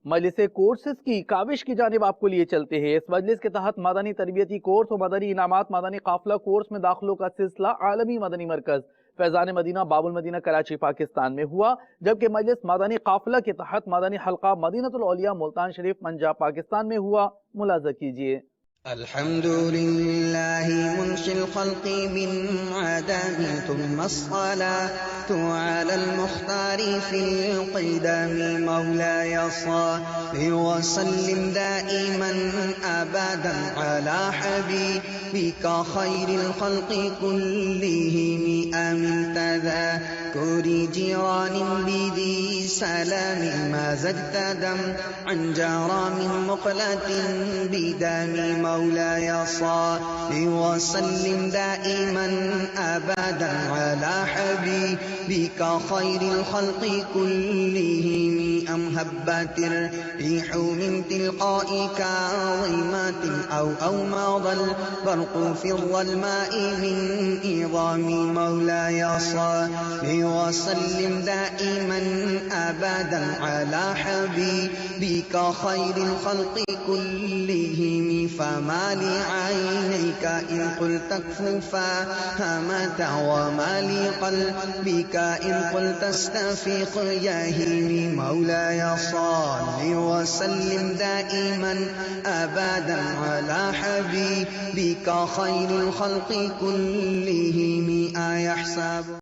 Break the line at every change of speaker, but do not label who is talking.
मजलिस courses की काविश की जानिब आपको लिए चलते हैं। इस मजलिस के तहत मदनी तरबियती कोर्स और मदनी इनामात मदनी काफिला कोर्स में दाखिलों का सिलसिला आलमी मदनी मरकज फैजान मदीना बाबुल मदीना कराची पाकिस्तान में हुआ, जबकि मजलिस मदनी काफिला के तहत मदनी हल्का मदीनतुल औलिया मुल्तान शरीफ पंजाब पाकिस्तान में हुआ। मुलाजा कीजिए।
अल्हम्दुलिल्लाहि मुनशिल खल्क़ि मिन अदमी तुम्मा अस्सलातु अलल मुख्तारि फिल क़िदमी मौलाय सल्लि व सल्लिम दाइमन अबदन अला हबीबिका खैरिल खल्क़ि कुल्लिहिम आमिन तज़ाकुरि जिरानिन बिदी सलामिन मा ज़दत दमअन जरा मिन मुक़लतिन बिदमी मौलाय सल्लि व सल्लिम दाइमन अबदन अला हबीबिका खैरिल खल्क़ि कुल्लिहिम अम हब्बतिर रिहु मिन तिलक़ाइ काज़िमतिन औ मादल बर्क़ु फिर ज़ल्माइ मिन इज़ामि मौलाय सल्लि व सल्लिम दाइमन अबदन अला हबीबिका खैरिल खल्क़ि कुल्लिहिम फमा लिअयनैक इन क़ुल्त अक्फ़ुफ़ा हमता वमा लिक़ल्बिक इन क़ुल्त अस्तफ़िक़ यहीमी मौलाय सल्लि व सल्लिम दाइमन अबदन अला हबीबिका खैरिल खल्क़ि कुल्लिहिम अयहसब